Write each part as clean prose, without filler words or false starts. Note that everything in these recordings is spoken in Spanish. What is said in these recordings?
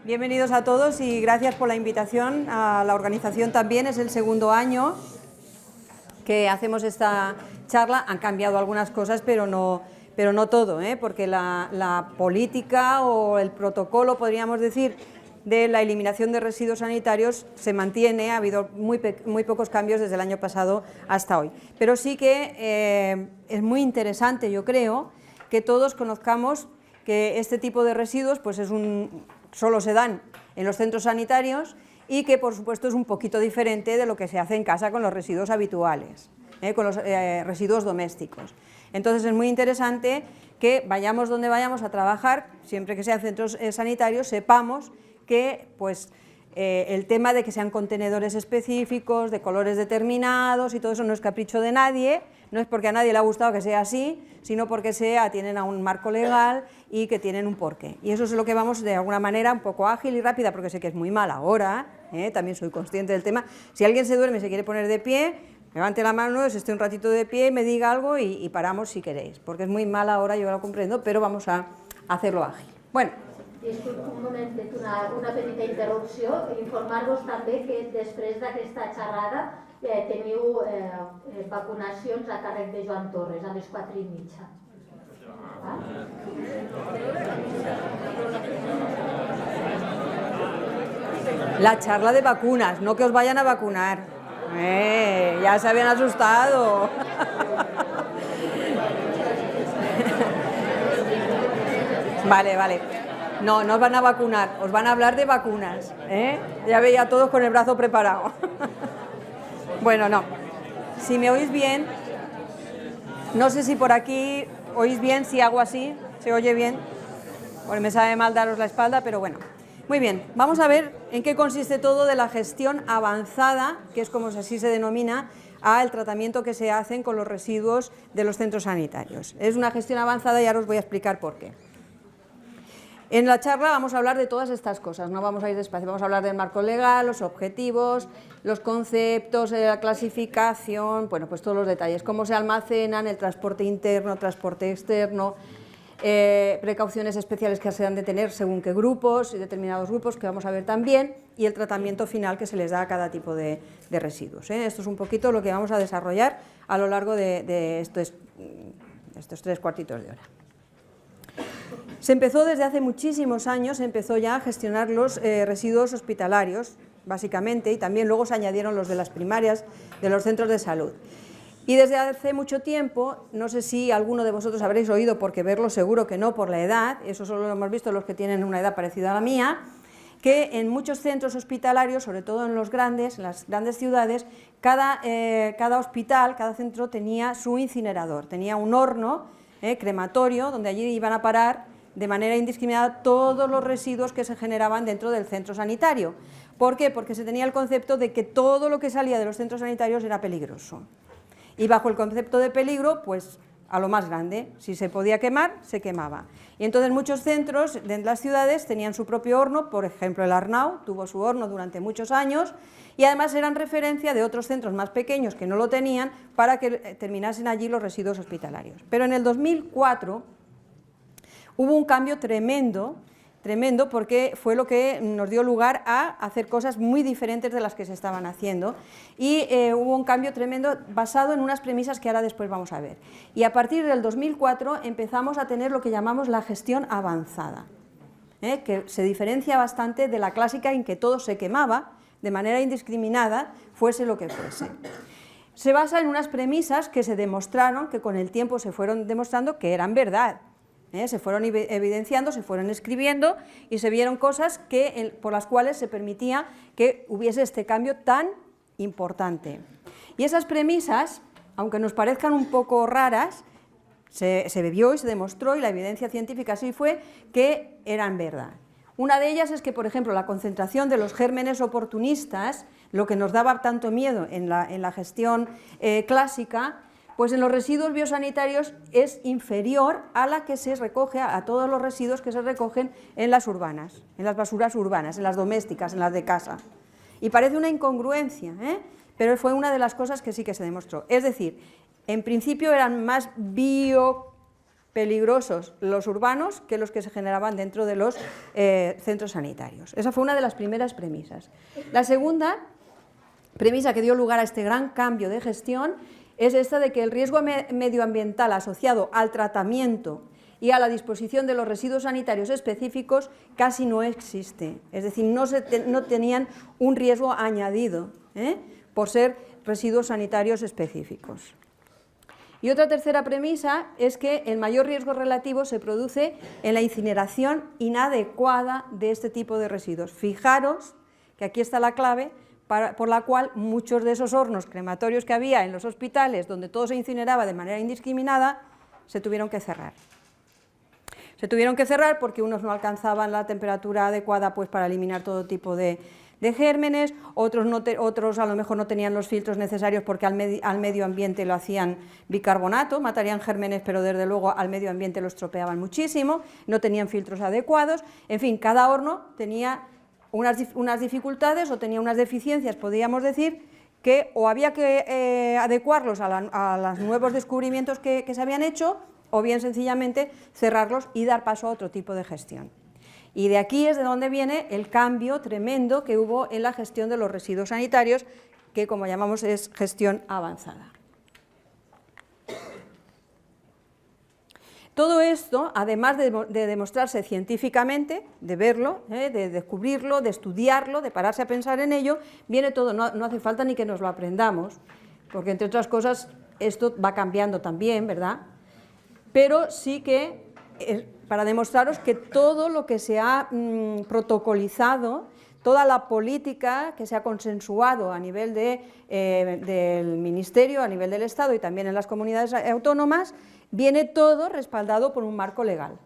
Bienvenidos a todos y gracias por la invitación a la organización también. Es el segundo año que hacemos esta charla. Han cambiado algunas cosas, pero no todo, porque la política o el protocolo, podríamos decir, de la eliminación de residuos sanitarios se mantiene. Ha habido muy pocos cambios desde el año pasado hasta hoy. Pero sí que es muy interesante, yo creo, que todos conozcamos que este tipo de residuos pues solo se dan en los centros sanitarios y que, por supuesto, es un poquito diferente de lo que se hace en casa con los residuos habituales, con los residuos domésticos. Entonces es muy interesante que vayamos donde vayamos a trabajar, siempre que sean centros sanitarios, sepamos que pues, el tema de que sean contenedores específicos, de colores determinados y todo eso no es capricho de nadie, no es porque a nadie le ha gustado que sea así, sino porque atienden a un marco legal y que tienen un porqué. Y eso es lo que vamos de alguna manera un poco ágil y rápida, porque sé que es muy mal ahora, también soy consciente del tema. Si alguien se duerme y se quiere poner de pie, levante la mano, esté un ratito de pie, me diga algo y paramos si queréis, porque es muy mal ahora, yo lo comprendo, pero vamos a hacerlo ágil. Bueno. Disculpa un momentet, una petita interrupció. Informar-vos també que després d'aquesta xerrada teniu vacunacions a càrrec de Joan Torres a les 4:30. La charla de vacunas, no que os vayan a vacunar. Ya se habían asustado. Vale. No os van a vacunar, os van a hablar de vacunas. Ya veía a todos con el brazo preparado. Bueno, no. Si me oís bien, no sé si por aquí oís bien, si hago así, se oye bien. Bueno, me sabe mal daros la espalda, pero bueno. Muy bien, vamos a ver en qué consiste todo de la gestión avanzada, que es como así se denomina, al tratamiento que se hacen con los residuos de los centros sanitarios. Es una gestión avanzada y ahora os voy a explicar por qué. En la charla vamos a hablar de todas estas cosas, no vamos a ir despacio, vamos a hablar del marco legal, los objetivos, los conceptos, la clasificación, bueno, pues todos los detalles, cómo se almacenan, el transporte interno, transporte externo, precauciones especiales que se han de tener según qué grupos y determinados grupos que vamos a ver también, y el tratamiento final que se les da a cada tipo de residuos. Esto es un poquito lo que vamos a desarrollar a lo largo de estos 3 cuartitos de hora. Se empezó desde hace muchísimos años, se empezó ya a gestionar los residuos hospitalarios, básicamente, y también luego se añadieron los de las primarias, de los centros de salud. Y desde hace mucho tiempo, no sé si alguno de vosotros habréis oído, porque verlo seguro que no por la edad, eso solo lo hemos visto los que tienen una edad parecida a la mía, que en muchos centros hospitalarios, sobre todo en las grandes ciudades, cada hospital, cada centro tenía su incinerador, tenía un horno crematorio, donde allí iban a parar de manera indiscriminada todos los residuos que se generaban dentro del centro sanitario. ¿Por qué? Porque se tenía el concepto de que todo lo que salía de los centros sanitarios era peligroso. Y bajo el concepto de peligro, pues a lo más grande, si se podía quemar, se quemaba. Y entonces muchos centros de las ciudades tenían su propio horno, por ejemplo el Arnau tuvo su horno durante muchos años, y además eran referencia de otros centros más pequeños que no lo tenían para que terminasen allí los residuos hospitalarios. Pero en el 2004 hubo un cambio tremendo, porque fue lo que nos dio lugar a hacer cosas muy diferentes de las que se estaban haciendo, y hubo un cambio tremendo basado en unas premisas que ahora después vamos a ver. Y a partir del 2004 empezamos a tener lo que llamamos la gestión avanzada, que se diferencia bastante de la clásica en que todo se quemaba de manera indiscriminada, fuese lo que fuese. Se basa en unas premisas que se demostraron, que con el tiempo se fueron demostrando que eran verdad. Se fueron evidenciando, se fueron escribiendo y se vieron cosas por las cuales se permitía que hubiese este cambio tan importante. Y esas premisas, aunque nos parezcan un poco raras, se vio y se demostró, y la evidencia científica así fue, que eran verdad. Una de ellas es que, por ejemplo, la concentración de los gérmenes oportunistas, lo que nos daba tanto miedo en la gestión clásica, pues en los residuos biosanitarios es inferior a la que se recoge, a todos los residuos que se recogen en las urbanas, en las basuras urbanas, en las domésticas, en las de casa. Y parece una incongruencia, pero fue una de las cosas que sí que se demostró. Es decir, en principio eran más peligrosos los urbanos que los que se generaban dentro de los centros sanitarios. Esa fue una de las primeras premisas. La segunda premisa que dio lugar a este gran cambio de gestión es esta de que el riesgo medioambiental asociado al tratamiento y a la disposición de los residuos sanitarios específicos casi no existe, es decir, no tenían un riesgo añadido por ser residuos sanitarios específicos. Y otra tercera premisa es que el mayor riesgo relativo se produce en la incineración inadecuada de este tipo de residuos. Fijaros que aquí está la clave por la cual muchos de esos hornos crematorios que había en los hospitales, donde todo se incineraba de manera indiscriminada, se tuvieron que cerrar. Se tuvieron que cerrar porque unos no alcanzaban la temperatura adecuada pues, para eliminar todo tipo de gérmenes, otros a lo mejor no tenían los filtros necesarios porque al medio ambiente lo hacían bicarbonato, matarían gérmenes, pero desde luego al medio ambiente lo estropeaban muchísimo, no tenían filtros adecuados, en fin, cada horno tenía unas dificultades o tenía unas deficiencias, podríamos decir, que o había que adecuarlos a los nuevos descubrimientos que se habían hecho, o bien sencillamente cerrarlos y dar paso a otro tipo de gestión. Y de aquí es de donde viene el cambio tremendo que hubo en la gestión de los residuos sanitarios, que como llamamos es gestión avanzada. Todo esto, además de demostrarse científicamente, de verlo, de descubrirlo, de estudiarlo, de pararse a pensar en ello, viene todo, no hace falta ni que nos lo aprendamos, porque entre otras cosas esto va cambiando también, ¿verdad? Pero sí que, para demostraros que todo lo que se ha protocolizado, toda la política que se ha consensuado a nivel del Ministerio, a nivel del Estado y también en las comunidades autónomas, viene todo respaldado por un marco legal.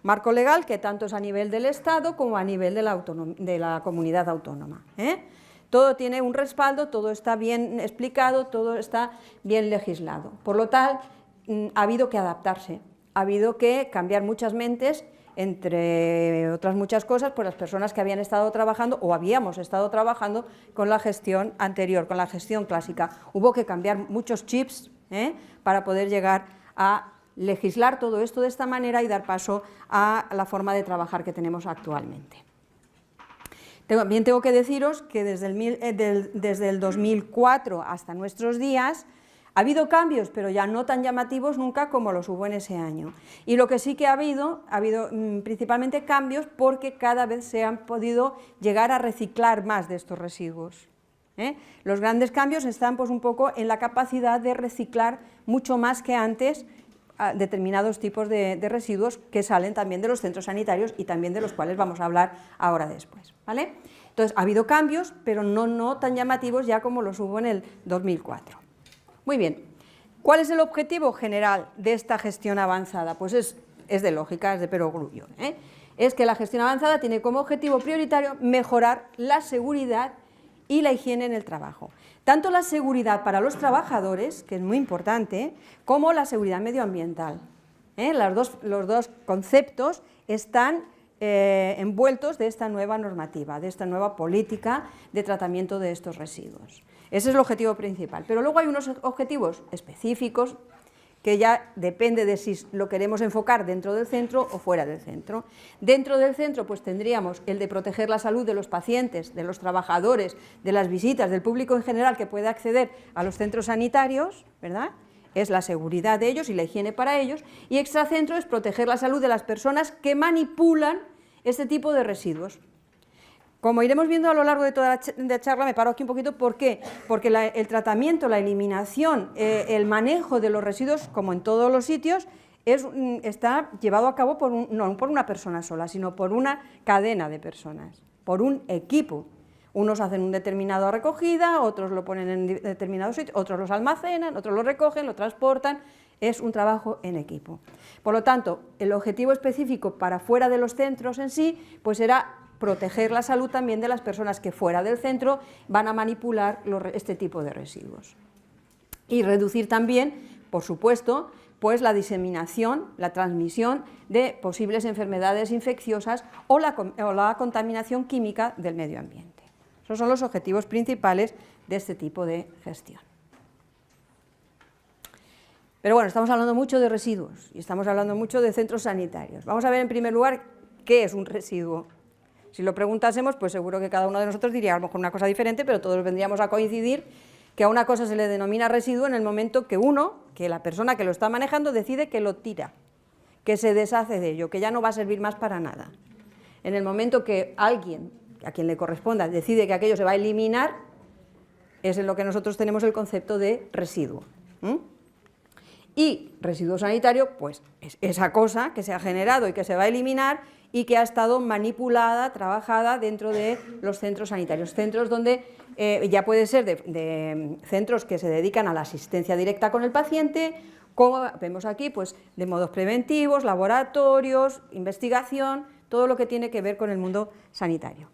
Marco legal que tanto es a nivel del Estado como a nivel de la comunidad autónoma. Todo tiene un respaldo, todo está bien explicado, todo está bien legislado. Por lo tal, ha habido que adaptarse, ha habido que cambiar muchas mentes, entre otras muchas cosas, pues las personas que habían estado trabajando o habíamos estado trabajando con la gestión anterior, con la gestión clásica. Hubo que cambiar muchos chips para poder llegar a legislar todo esto de esta manera y dar paso a la forma de trabajar que tenemos actualmente. También tengo que deciros que desde el 2004 hasta nuestros días ha habido cambios, pero ya no tan llamativos nunca como los hubo en ese año. Y lo que sí que ha habido principalmente cambios porque cada vez se han podido llegar a reciclar más de estos residuos. Los grandes cambios están pues, un poco en la capacidad de reciclar mucho más que antes determinados tipos de residuos que salen también de los centros sanitarios y también de los cuales vamos a hablar ahora después, ¿vale? Entonces, ha habido cambios, pero no tan llamativos ya como los hubo en el 2004. Muy bien, ¿cuál es el objetivo general de esta gestión avanzada? Pues es de lógica, es de perogrullo. Es que la gestión avanzada tiene como objetivo prioritario mejorar la seguridad y la higiene en el trabajo. Tanto la seguridad para los trabajadores, que es muy importante, como la seguridad medioambiental. Los dos conceptos están envueltos de esta nueva normativa, de esta nueva política de tratamiento de estos residuos. Ese es el objetivo principal, pero luego hay unos objetivos específicos que ya depende de si lo queremos enfocar dentro del centro o fuera del centro. Dentro del centro pues tendríamos el de proteger la salud de los pacientes, de los trabajadores, de las visitas, del público en general que puede acceder a los centros sanitarios, ¿verdad? Es la seguridad de ellos y la higiene para ellos, y extracentro es proteger la salud de las personas que manipulan este tipo de residuos. Como iremos viendo a lo largo de toda la charla, me paro aquí un poquito, ¿por qué? Porque el tratamiento, la eliminación, el manejo de los residuos, como en todos los sitios, está llevado a cabo no por una persona sola, sino por una cadena de personas, por un equipo. Unos hacen una determinada recogida, otros lo ponen en determinados sitios, otros los almacenan, otros lo recogen, lo transportan. Es un trabajo en equipo. Por lo tanto, el objetivo específico para fuera de los centros en sí, pues era proteger la salud también de las personas que fuera del centro van a manipular este tipo de residuos. Y reducir también, por supuesto, pues la diseminación, la transmisión de posibles enfermedades infecciosas o la contaminación química del medio ambiente. Esos son los objetivos principales de este tipo de gestión. Pero bueno, estamos hablando mucho de residuos y estamos hablando mucho de centros sanitarios. Vamos a ver en primer lugar qué es un residuo. Si lo preguntásemos, pues seguro que cada uno de nosotros diría a lo mejor una cosa diferente, pero todos vendríamos a coincidir que a una cosa se le denomina residuo en el momento que la persona que lo está manejando decide que lo tira, que se deshace de ello, que ya no va a servir más para nada. En el momento que alguien, a quien le corresponda, decide que aquello se va a eliminar, es en lo que nosotros tenemos el concepto de residuo. Y residuo sanitario, pues es esa cosa que se ha generado y que se va a eliminar y que ha estado manipulada, trabajada dentro de los centros sanitarios. Centros donde ya puede ser de centros que se dedican a la asistencia directa con el paciente, como vemos aquí, pues de modos preventivos, laboratorios, investigación, todo lo que tiene que ver con el mundo sanitario.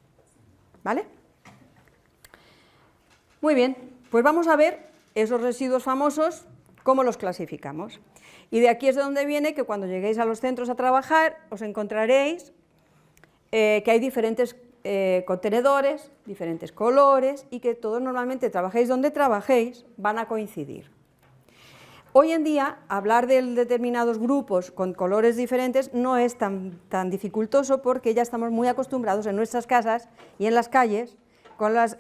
¿Vale? Muy bien, pues vamos a ver esos residuos famosos, cómo los clasificamos. Y de aquí es de donde viene que cuando lleguéis a los centros a trabajar os encontraréis que hay diferentes contenedores, diferentes colores y que todos normalmente trabajéis donde trabajéis van a coincidir. Hoy en día hablar de determinados grupos con colores diferentes no es tan dificultoso porque ya estamos muy acostumbrados en nuestras casas y en las calles con las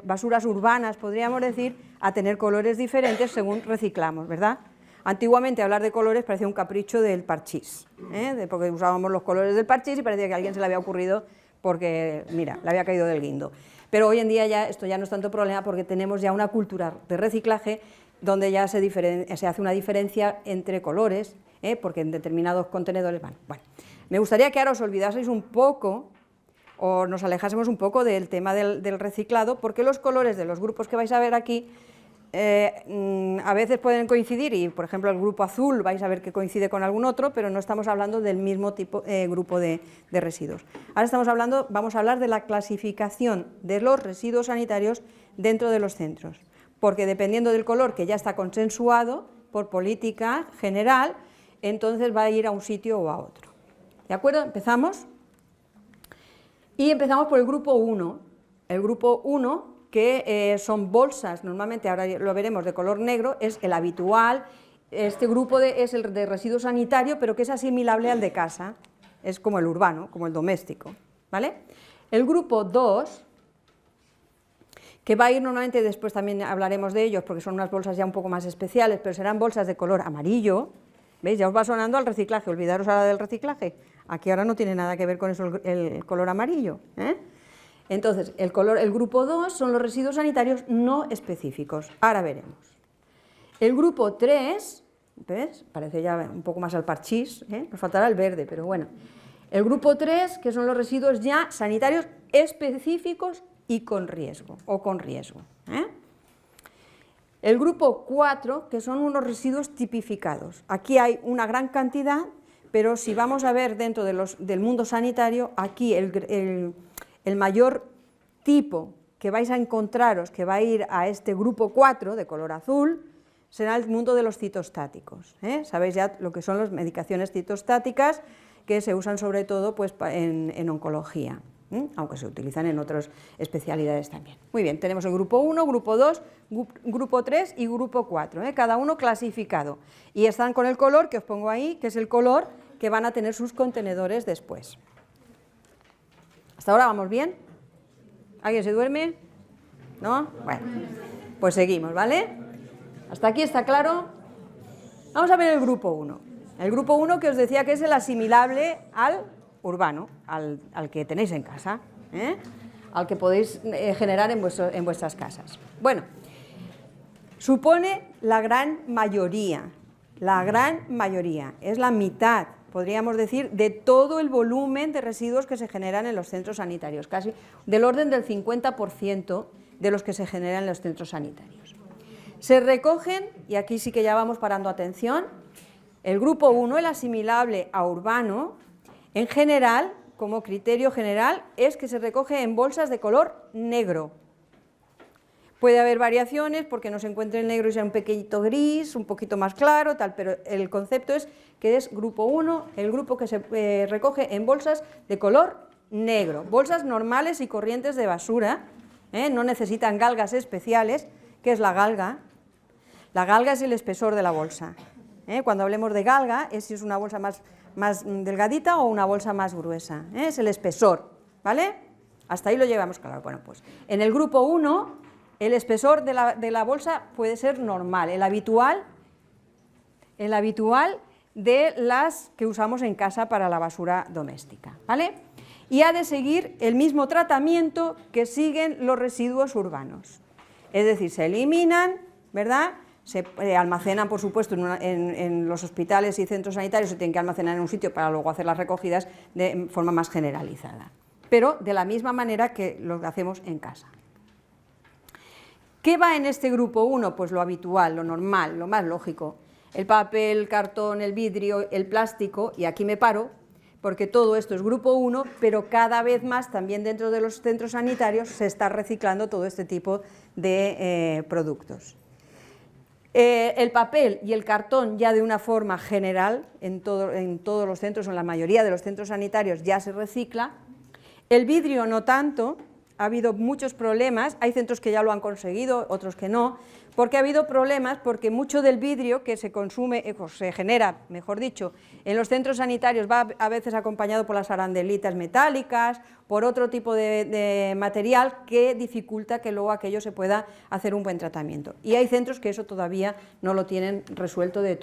basuras urbanas, podríamos decir, a tener colores diferentes según reciclamos, ¿verdad? Antiguamente hablar de colores parecía un capricho del parchís, porque usábamos los colores del parchís y parecía que a alguien se le había ocurrido porque, mira, le había caído del guindo. Pero hoy en día esto ya no es tanto problema porque tenemos ya una cultura de reciclaje donde ya se hace una diferencia entre colores, porque en determinados contenedores van. Bueno, me gustaría que ahora os olvidaseis un poco o nos alejásemos un poco del tema del reciclado, porque los colores de los grupos que vais a ver aquí a veces pueden coincidir y, por ejemplo, el grupo azul vais a ver que coincide con algún otro, pero no estamos hablando del mismo tipo grupo de residuos. Ahora vamos a hablar de la clasificación de los residuos sanitarios dentro de los centros, porque dependiendo del color que ya está consensuado por política general, entonces va a ir a un sitio o a otro. ¿De acuerdo? ¿Empezamos? Y empezamos por el grupo 1. El grupo 1, que son bolsas, normalmente ahora lo veremos de color negro, es el habitual. Este grupo es el de residuo sanitario, pero que es asimilable al de casa, es como el urbano, como el doméstico, ¿vale? El grupo 2, que va a ir normalmente, después también hablaremos de ellos, porque son unas bolsas ya un poco más especiales, pero serán bolsas de color amarillo, ¿veis? Ya os va sonando al reciclaje, olvidaros ahora del reciclaje, aquí ahora no tiene nada que ver con eso el color amarillo, Entonces, el grupo 2 son los residuos sanitarios no específicos, ahora veremos. El grupo 3, ¿ves? Parece ya un poco más al parchís, nos faltará el verde, pero bueno. El grupo 3, que son los residuos ya sanitarios específicos y con riesgo, o con riesgo. El grupo 4, que son unos residuos tipificados. Aquí hay una gran cantidad, pero si vamos a ver dentro del mundo sanitario, aquí el mayor tipo que vais a encontraros, que va a ir a este grupo 4 de color azul, será el mundo de los citostáticos. Sabéis ya lo que son las medicaciones citostáticas, que se usan sobre todo pues, en oncología, aunque se utilizan en otras especialidades también. Muy bien, tenemos el grupo 1, grupo 2, grupo 3 y grupo 4, cada uno clasificado. Y están con el color que os pongo ahí, que es el color que van a tener sus contenedores después. ¿Hasta ahora vamos bien? ¿Alguien se duerme? ¿No? Bueno, pues seguimos, ¿vale? ¿Hasta aquí está claro? Vamos a ver el grupo 1. El grupo 1 que os decía que es el asimilable al urbano, al que tenéis en casa, al que podéis generar en vuestras casas. Bueno, supone la gran mayoría, es la mitad, podríamos decir, de todo el volumen de residuos que se generan en los centros sanitarios, casi del orden del 50% de los que se generan en los centros sanitarios. Se recogen, y aquí sí que ya vamos parando atención, el grupo 1, el asimilable a urbano, en general, como criterio general, es que se recoge en bolsas de color negro. Puede haber variaciones porque no se encuentre el negro y sea un pequeñito gris, un poquito más claro, tal, pero el concepto es que es grupo 1, el grupo que se recoge en bolsas de color negro, bolsas normales y corrientes de basura, no necesitan galgas especiales. ¿Qué es la galga? La galga es el espesor de la bolsa. Cuando hablemos de galga, es si es una bolsa más delgadita o una bolsa más gruesa, es el espesor, ¿vale? Hasta ahí lo llevamos claro. Bueno, pues en el grupo 1, el espesor de la bolsa puede ser normal, el habitual de las que usamos en casa para la basura doméstica, ¿vale? Y ha de seguir el mismo tratamiento que siguen los residuos urbanos, es decir, se eliminan, ¿verdad?, se almacenan, por supuesto, en los hospitales y centros sanitarios, se tienen que almacenar en un sitio para luego hacer las recogidas de forma más generalizada, pero de la misma manera que lo hacemos en casa. ¿Qué va en este grupo 1? Pues lo habitual, lo normal, lo más lógico, el papel, el cartón, el vidrio, el plástico, y aquí me paro, porque todo esto es grupo 1, pero cada vez más también dentro de los centros sanitarios se está reciclando todo este tipo de productos. El papel y el cartón ya de una forma general en todos los centros, o en la mayoría de los centros sanitarios ya se recicla. El vidrio no tanto, ha habido muchos problemas, hay centros que ya lo han conseguido, otros que no, porque ha habido problemas porque mucho del vidrio que se consume, se genera, mejor dicho, en los centros sanitarios va a veces acompañado por las arandelitas metálicas, por otro tipo de material que dificulta que luego aquello se pueda hacer un buen tratamiento. Y hay centros que eso todavía no lo tienen resuelto del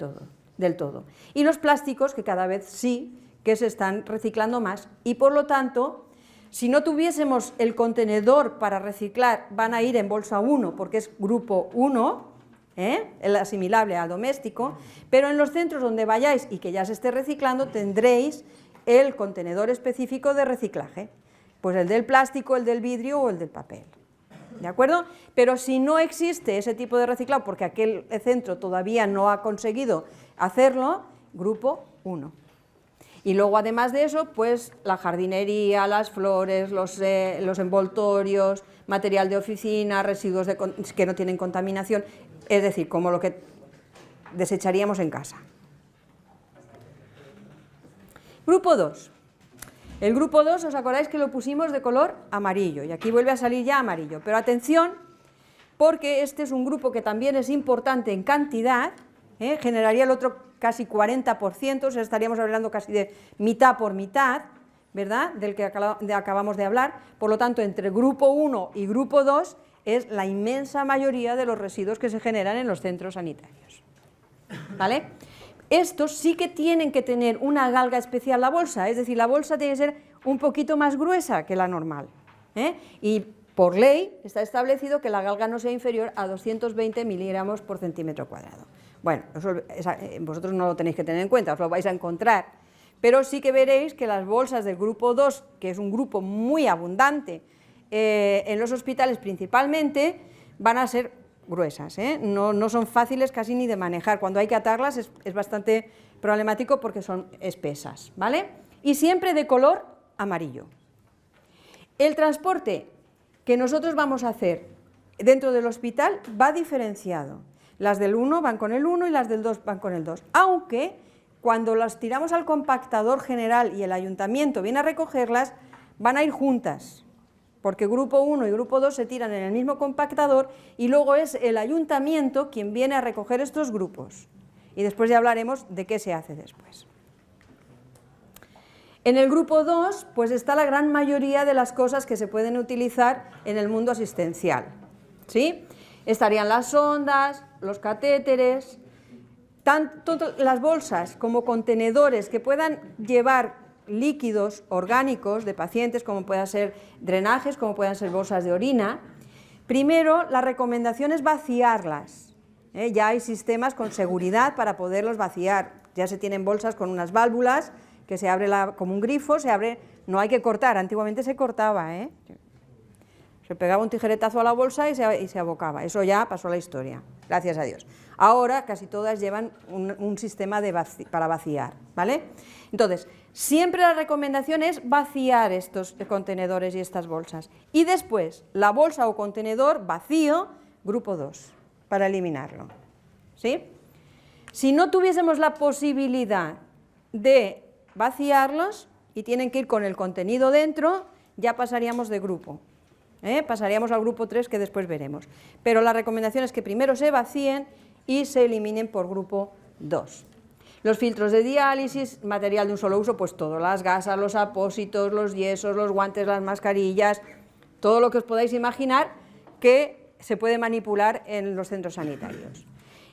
todo. Y los plásticos, que cada vez sí que se están reciclando más, y por lo tanto, si no tuviésemos el contenedor para reciclar, van a ir en bolsa 1, porque es grupo 1, el asimilable al doméstico, pero en los centros donde vayáis y que ya se esté reciclando, tendréis el contenedor específico de reciclaje, pues el del plástico, el del vidrio o el del papel, ¿de acuerdo? Pero si no existe ese tipo de reciclado, porque aquel centro todavía no ha conseguido hacerlo, grupo 1. Y luego, además de eso, pues la jardinería, las flores, los envoltorios, material de oficina, residuos que no tienen contaminación, es decir, como lo que desecharíamos en casa. Grupo 2. El grupo 2, ¿os acordáis que lo pusimos de color amarillo? Y aquí vuelve a salir ya amarillo. Pero atención, porque este es un grupo que también es importante en cantidad, generaría el otro casi 40%, o sea, estaríamos hablando casi de mitad por mitad, ¿verdad?, del que acabamos de hablar. Por lo tanto, entre grupo 1 y grupo 2 es la inmensa mayoría de los residuos que se generan en los centros sanitarios, ¿vale? Estos sí que tienen que tener una galga especial la bolsa, es decir, la bolsa tiene que ser un poquito más gruesa que la normal, y por ley está establecido que la galga no sea inferior a 220 miligramos por centímetro cuadrado. Bueno, vosotros no lo tenéis que tener en cuenta, os lo vais a encontrar, pero sí que veréis que las bolsas del grupo 2, que es un grupo muy abundante en los hospitales principalmente, van a ser gruesas, no son fáciles casi ni de manejar. Cuando hay que atarlas es bastante problemático porque son espesas, ¿vale? Y siempre de color amarillo. El transporte que nosotros vamos a hacer dentro del hospital va diferenciado. Las del 1 van con el 1 y las del 2 van con el 2, aunque cuando las tiramos al compactador general y el ayuntamiento viene a recogerlas, van a ir juntas, porque grupo 1 y grupo 2 se tiran en el mismo compactador y luego es el ayuntamiento quien viene a recoger estos grupos. Y después ya hablaremos de qué se hace después. En el grupo 2 pues está la gran mayoría de las cosas que se pueden utilizar en el mundo asistencial, ¿sí? Estarían las sondas, los catéteres, tanto las bolsas como contenedores que puedan llevar líquidos orgánicos de pacientes, como puedan ser drenajes, como puedan ser bolsas de orina. Primero, la recomendación es vaciarlas. Ya hay sistemas con seguridad para poderlos vaciar. Ya se tienen bolsas con unas válvulas que se abre como un grifo, se abre, no hay que cortar, antiguamente se cortaba, se pegaba un tijeretazo a la bolsa y se abocaba. Eso ya pasó a la historia, gracias a Dios. Ahora casi todas llevan un sistema para vaciar, ¿vale? Entonces, siempre la recomendación es vaciar estos contenedores y estas bolsas. Y después, la bolsa o contenedor vacío, grupo 2, para eliminarlo, ¿sí? Si no tuviésemos la posibilidad de vaciarlos y tienen que ir con el contenido dentro, ya pasaríamos de grupo. Pasaríamos al grupo 3 que después veremos, pero la recomendación es que primero se vacíen y se eliminen por grupo 2, Los filtros de diálisis, material de un solo uso, pues todo, las gasas, los apósitos, los yesos, los guantes, las mascarillas, todo lo que os podáis imaginar que se puede manipular en los centros sanitarios.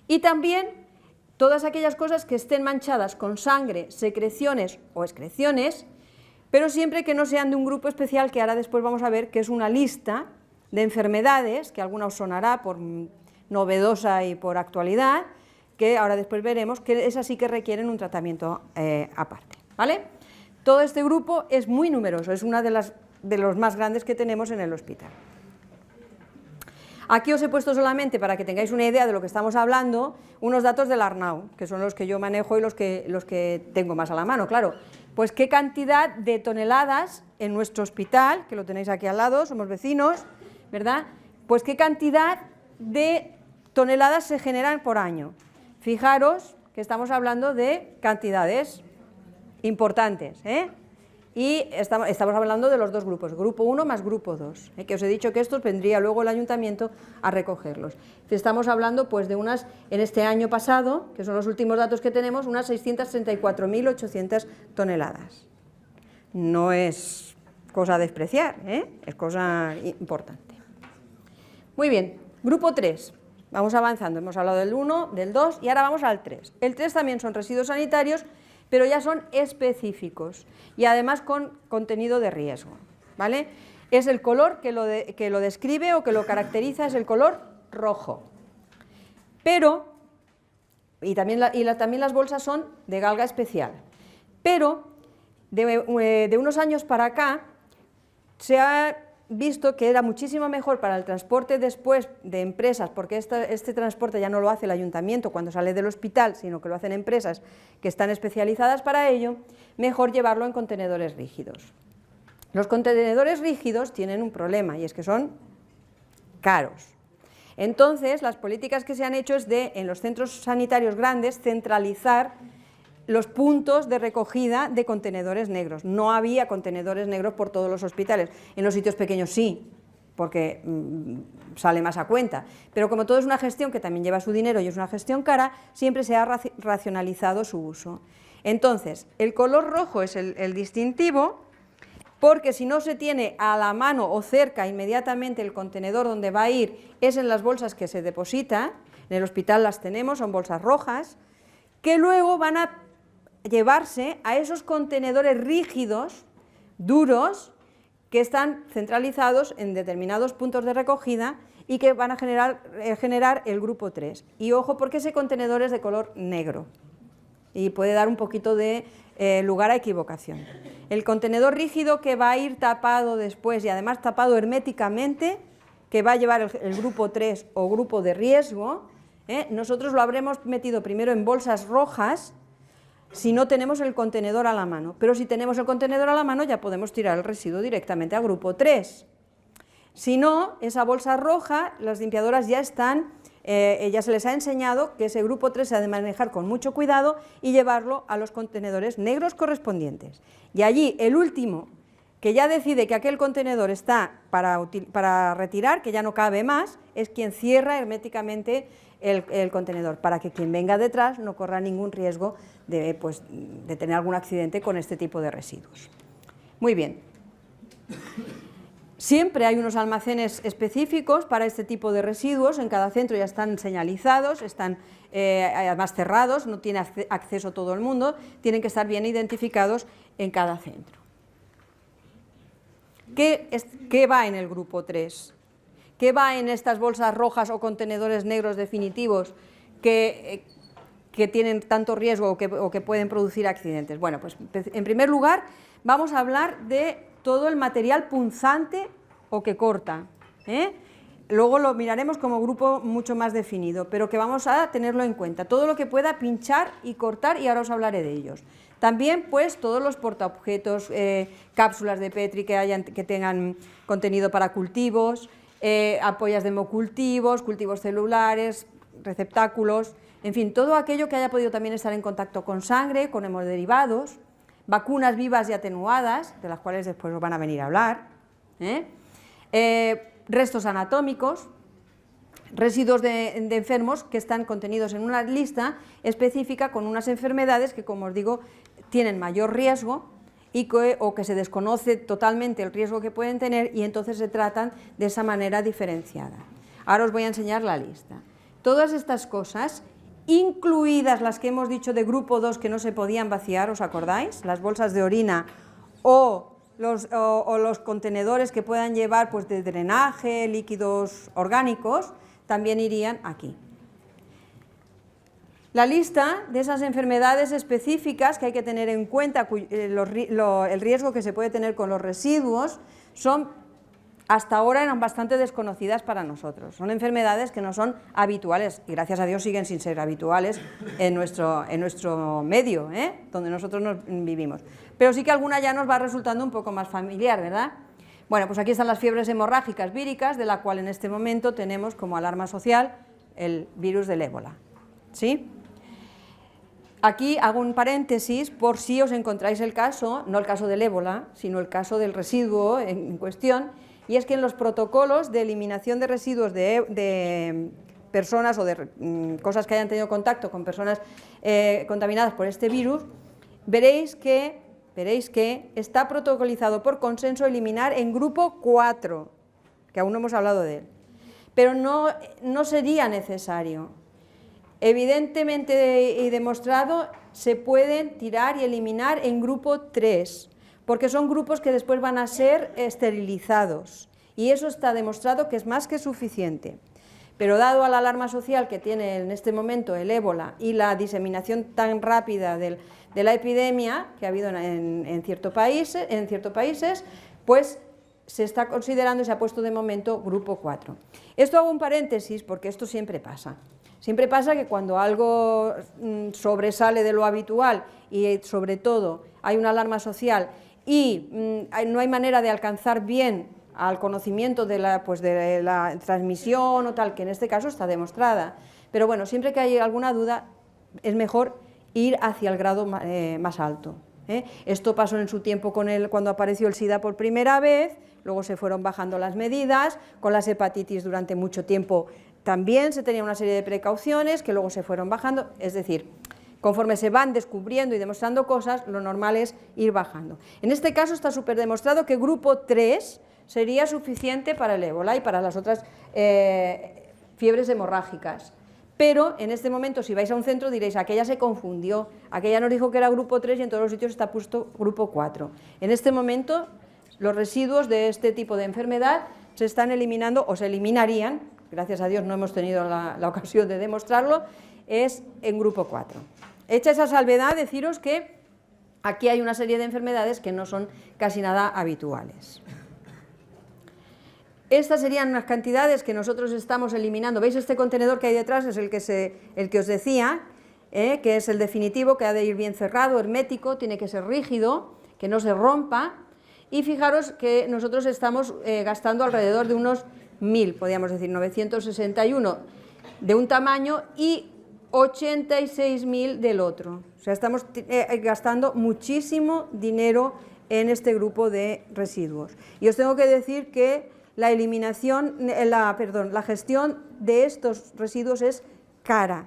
Y también todas aquellas cosas que estén manchadas con sangre, secreciones o excreciones, pero siempre que no sean de un grupo especial, que ahora después vamos a ver que es una lista de enfermedades, que alguna os sonará por novedosa y por actualidad, que ahora después veremos que esas sí que requieren un tratamiento aparte, ¿vale? Todo este grupo es muy numeroso, es una de los más grandes que tenemos en el hospital. Aquí os he puesto solamente, para que tengáis una idea de lo que estamos hablando, unos datos del Arnau, que son los que yo manejo y los que tengo más a la mano, claro. Pues qué cantidad de toneladas en nuestro hospital, que lo tenéis aquí al lado, somos vecinos, ¿verdad? Pues qué cantidad de toneladas se generan por año. Fijaros que estamos hablando de cantidades importantes, ¿eh? Y estamos hablando de los dos grupos, grupo 1 más grupo 2, que os he dicho que estos vendría luego el ayuntamiento a recogerlos. Estamos hablando pues de unas, en este año pasado, que son los últimos datos que tenemos, unas 634.800 toneladas. No es cosa a despreciar, es cosa importante. Muy bien, grupo 3, vamos avanzando, hemos hablado del 1, del 2 y ahora vamos al 3. El 3 también son residuos sanitarios, pero ya son específicos y además con contenido de riesgo, ¿vale? Es el color que lo describe o que lo caracteriza, es el color rojo. Pero, también las bolsas son de galga especial, pero de unos años para acá se ha visto que era muchísimo mejor para el transporte después de empresas, porque este transporte ya no lo hace el ayuntamiento cuando sale del hospital, sino que lo hacen empresas que están especializadas para ello, mejor llevarlo en contenedores rígidos. Los contenedores rígidos tienen un problema y es que son caros. Entonces, las políticas que se han hecho es en los centros sanitarios grandes, centralizar los puntos de recogida de contenedores negros. No había contenedores negros por todos los hospitales. En los sitios pequeños sí, porque sale más a cuenta. Pero como todo es una gestión que también lleva su dinero y es una gestión cara, siempre se ha racionalizado su uso. Entonces, el color rojo es el distintivo, porque si no se tiene a la mano o cerca inmediatamente el contenedor donde va a ir, es en las bolsas que se deposita. En el hospital las tenemos, son bolsas rojas, que luego van a llevarse a esos contenedores rígidos, duros, que están centralizados en determinados puntos de recogida y que van a generar el grupo 3. Y ojo, porque ese contenedor es de color negro y puede dar un poquito de lugar a equivocación. El contenedor rígido que va a ir tapado después y además tapado herméticamente, que va a llevar el grupo 3 o grupo de riesgo, nosotros lo habremos metido primero en bolsas rojas si no tenemos el contenedor a la mano, pero si tenemos el contenedor a la mano ya podemos tirar el residuo directamente al grupo 3. Si no, esa bolsa roja, las limpiadoras ya están, ya se les ha enseñado que ese grupo 3 se ha de manejar con mucho cuidado y llevarlo a los contenedores negros correspondientes. Y allí el último, que ya decide que aquel contenedor está para retirar, que ya no cabe más, es quien cierra herméticamente el contenedor, para que quien venga detrás no corra ningún riesgo de tener algún accidente con este tipo de residuos. Muy bien. Siempre hay unos almacenes específicos para este tipo de residuos, en cada centro ya están señalizados, están además cerrados, no tiene acceso todo el mundo, tienen que estar bien identificados en cada centro. ¿Qué va en el grupo 3? ¿Qué va en estas bolsas rojas o contenedores negros definitivos que tienen tanto riesgo o que pueden producir accidentes? Bueno, pues en primer lugar vamos a hablar de todo el material punzante o que corta, Luego lo miraremos como grupo mucho más definido, pero que vamos a tenerlo en cuenta. Todo lo que pueda pinchar y cortar, y ahora os hablaré de ellos. También, pues, todos los portaobjetos, cápsulas de Petri que tengan contenido para cultivos, ampollas de hemocultivos, cultivos celulares, receptáculos, en fin, todo aquello que haya podido también estar en contacto con sangre, con hemoderivados, vacunas vivas y atenuadas, de las cuales después os van a venir a hablar, restos anatómicos, residuos de enfermos que están contenidos en una lista específica con unas enfermedades que, como os digo, tienen mayor riesgo o que se desconoce totalmente el riesgo que pueden tener y entonces se tratan de esa manera diferenciada. Ahora os voy a enseñar la lista. Todas estas cosas, incluidas las que hemos dicho de grupo 2 que no se podían vaciar, ¿os acordáis? Las bolsas de orina o los contenedores que puedan llevar pues, de drenaje, líquidos orgánicos, también irían aquí. La lista de esas enfermedades específicas que hay que tener en cuenta, el riesgo que se puede tener con los residuos, hasta ahora eran bastante desconocidas para nosotros. Son enfermedades que no son habituales y gracias a Dios siguen sin ser habituales en nuestro medio, donde nosotros vivimos. Pero sí que alguna ya nos va resultando un poco más familiar, ¿verdad? Bueno, pues aquí están las fiebres hemorrágicas víricas, de la cual en este momento tenemos como alarma social el virus del ébola, ¿sí? Aquí hago un paréntesis por si os encontráis el caso, no el caso del ébola, sino el caso del residuo en cuestión, y es que en los protocolos de eliminación de residuos de personas o de cosas que hayan tenido contacto con personas contaminadas por este virus, veréis que está protocolizado por consenso eliminar en grupo 4, que aún no hemos hablado de él, pero no sería necesario. Evidentemente y demostrado, se pueden tirar y eliminar en grupo 3, porque son grupos que después van a ser esterilizados, y eso está demostrado que es más que suficiente. Pero dado a la alarma social que tiene en este momento el ébola y la diseminación tan rápida de la epidemia que ha habido en ciertos países, pues se está considerando y se ha puesto de momento grupo 4. Esto hago un paréntesis porque esto siempre pasa. Siempre pasa que cuando algo sobresale de lo habitual y sobre todo hay una alarma social y no hay manera de alcanzar bien al conocimiento de la transmisión o tal, que en este caso está demostrada. Pero bueno, siempre que hay alguna duda es mejor ir hacia el grado más alto. Esto pasó en su tiempo cuando apareció el SIDA por primera vez, luego se fueron bajando las medidas, con las hepatitis durante mucho tiempo también se tenía una serie de precauciones que luego se fueron bajando, es decir, conforme se van descubriendo y demostrando cosas, lo normal es ir bajando. En este caso está súper demostrado que grupo 3 sería suficiente para el ébola y para las otras fiebres hemorrágicas. Pero en este momento, si vais a un centro, diréis, aquella se confundió, aquella nos dijo que era grupo 3 y en todos los sitios está puesto grupo 4. En este momento, los residuos de este tipo de enfermedad se están eliminando o se eliminarían, gracias a Dios no hemos tenido la ocasión de demostrarlo, es en grupo 4. Hecha esa salvedad, deciros que aquí hay una serie de enfermedades que no son casi nada habituales. Estas serían unas cantidades que nosotros estamos eliminando. ¿Veis este contenedor que hay detrás? Es el que os decía, que es el definitivo, que ha de ir bien cerrado, hermético, tiene que ser rígido, que no se rompa. Y fijaros que nosotros estamos gastando alrededor de unos 1000, podríamos decir 961 de un tamaño y 86.000 del otro. O sea, estamos gastando muchísimo dinero en este grupo de residuos. Y os tengo que decir que la gestión de estos residuos es cara.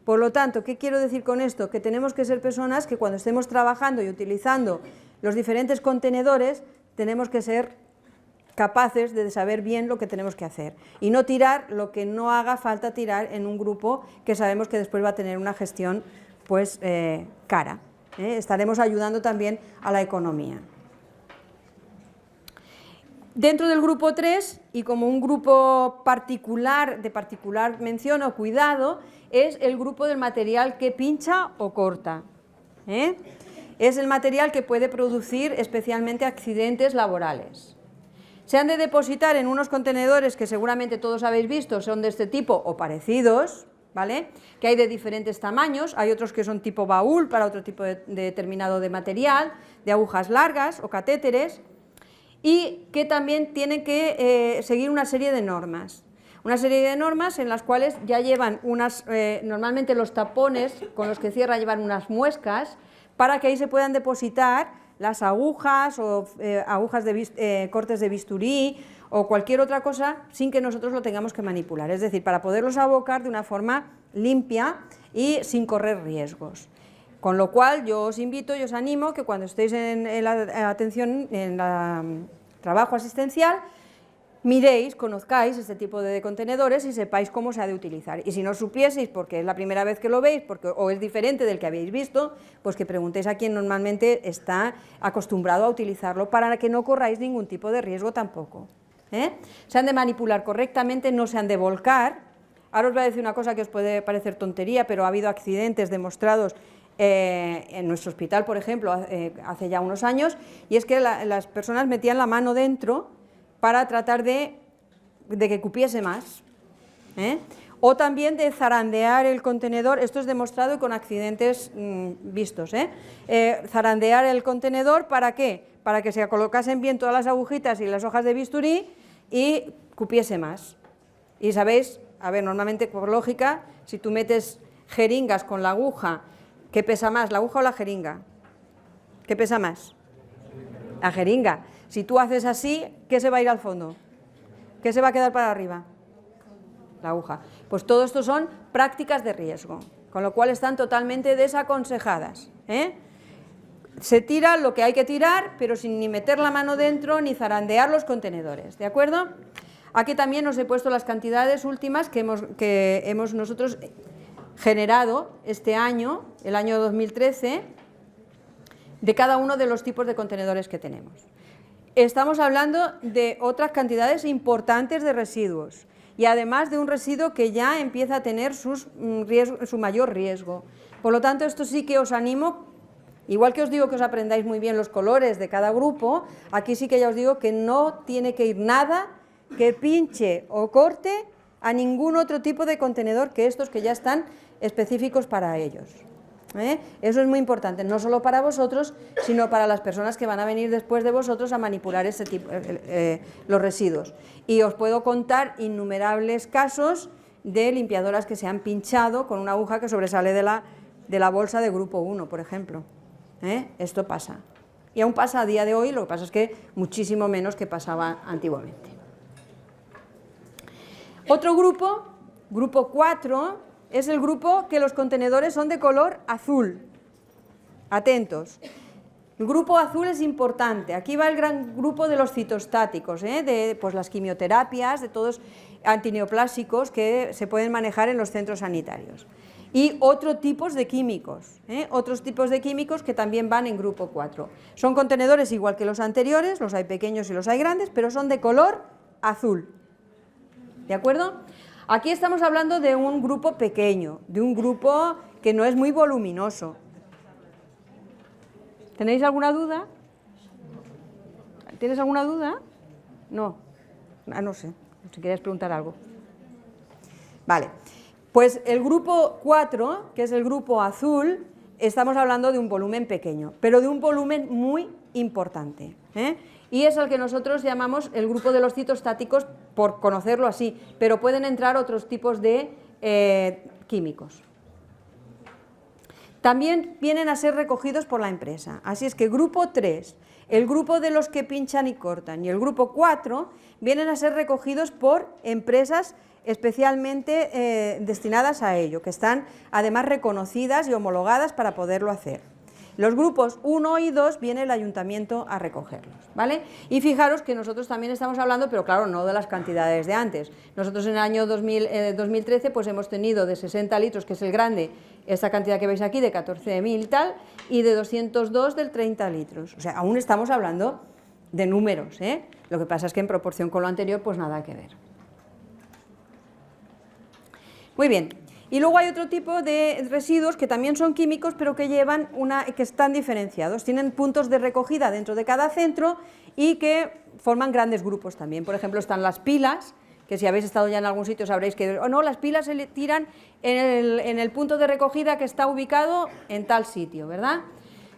Por lo tanto, ¿qué quiero decir con esto? Que tenemos que ser personas que cuando estemos trabajando y utilizando los diferentes contenedores, tenemos que ser capaces de saber bien lo que tenemos que hacer y no tirar lo que no haga falta tirar en un grupo que sabemos que después va a tener una gestión pues cara. Estaremos ayudando también a la economía. Dentro del grupo 3, y como un grupo de particular mención o cuidado, es el grupo del material que pincha o corta. Es el material que puede producir especialmente accidentes laborales. Se han de depositar en unos contenedores que seguramente todos habéis visto, son de este tipo o parecidos, ¿vale? Que hay de diferentes tamaños, hay otros que son tipo baúl para otro tipo de determinado de material, de agujas largas o catéteres, y que también tienen que seguir una serie de normas. Una serie de normas en las cuales ya llevan normalmente los tapones con los que cierra llevan unas muescas para que ahí se puedan depositar las agujas o agujas de cortes de bisturí o cualquier otra cosa sin que nosotros lo tengamos que manipular, es decir, para poderlos abocar de una forma limpia y sin correr riesgos. Con lo cual yo os invito y os animo que cuando estéis en la atención, en el trabajo asistencial, miréis, conozcáis este tipo de contenedores y sepáis cómo se ha de utilizar. Y si no supieseis, porque es la primera vez que lo veis, o es diferente del que habéis visto, pues que preguntéis a quien normalmente está acostumbrado a utilizarlo para que no corráis ningún tipo de riesgo tampoco. Se han de manipular correctamente, no se han de volcar. Ahora os voy a decir una cosa que os puede parecer tontería, pero ha habido accidentes demostrados en nuestro hospital, por ejemplo, hace ya unos años, y es que las personas metían la mano dentro para tratar de que cupiese más, o también de zarandear el contenedor. Esto es demostrado y con accidentes vistos, zarandear el contenedor, ¿para qué? Para que se colocasen bien todas las agujitas y las hojas de bisturí y cupiese más. Y sabéis, a ver, normalmente por lógica, si tú metes jeringas con la aguja, ¿qué pesa más, la aguja o la jeringa? ¿Qué pesa más? La jeringa. Si tú haces así, ¿qué se va a ir al fondo? ¿Qué se va a quedar para arriba? La aguja. Pues todo esto son prácticas de riesgo, con lo cual están totalmente desaconsejadas. Se tira lo que hay que tirar, pero sin ni meter la mano dentro ni zarandear los contenedores, ¿de acuerdo? Aquí también os he puesto las cantidades últimas que hemos nosotros generado este año, el año 2013, de cada uno de los tipos de contenedores que tenemos. Estamos hablando de otras cantidades importantes de residuos y además de un residuo que ya empieza a tener su mayor riesgo. Por lo tanto, esto sí que os animo, igual que os digo que os aprendáis muy bien los colores de cada grupo, aquí sí que ya os digo que no tiene que ir nada que pinche o corte a ningún otro tipo de contenedor que estos que ya están específicos para ellos. Eso es muy importante, no solo para vosotros, sino para las personas que van a venir después de vosotros a manipular ese tipo, los residuos. Y os puedo contar innumerables casos de limpiadoras que se han pinchado con una aguja que sobresale de la bolsa de grupo 1, por ejemplo. Esto pasa. Y aún pasa a día de hoy, lo que pasa es que muchísimo menos que pasaba antiguamente. Otro grupo, grupo 4, es el grupo que los contenedores son de color azul. Atentos. El grupo azul es importante. Aquí va el gran grupo de los citostáticos, de pues, las quimioterapias, de todos antineoplásicos que se pueden manejar en los centros sanitarios. Y otros tipos de químicos, otros tipos de químicos que también van en grupo 4. Son contenedores igual que los anteriores, los hay pequeños y los hay grandes, pero son de color azul. ¿De acuerdo? Aquí estamos hablando de un grupo pequeño, de un grupo que no es muy voluminoso. ¿Tenéis alguna duda? ¿Tienes alguna duda? No. No sé, si queréis preguntar algo. Vale, pues el grupo 4, que es el grupo azul, estamos hablando de un volumen pequeño, pero de un volumen muy importante, y es el que nosotros llamamos el grupo de los citostáticos, por conocerlo así, pero pueden entrar otros tipos de químicos. También vienen a ser recogidos por la empresa, así es que grupo 3, el grupo de los que pinchan y cortan, y el grupo 4 vienen a ser recogidos por empresas especialmente destinadas a ello, que están además reconocidas y homologadas para poderlo hacer. Los grupos 1 y 2 viene el ayuntamiento a recogerlos, ¿vale? Y fijaros que nosotros también estamos hablando, pero claro, no de las cantidades de antes. Nosotros en el año 2013 pues hemos tenido de 60 litros, que es el grande, esta cantidad que veis aquí de 14.000 y tal, y de 202 del 30 litros. O sea, aún estamos hablando de números, Lo que pasa es que en proporción con lo anterior, pues nada que ver. Muy bien. Y luego hay otro tipo de residuos que también son químicos, pero que que están diferenciados, tienen puntos de recogida dentro de cada centro y que forman grandes grupos también. Por ejemplo, están las pilas, que si habéis estado ya en algún sitio sabréis que las pilas se tiran en el punto de recogida que está ubicado en tal sitio, ¿verdad?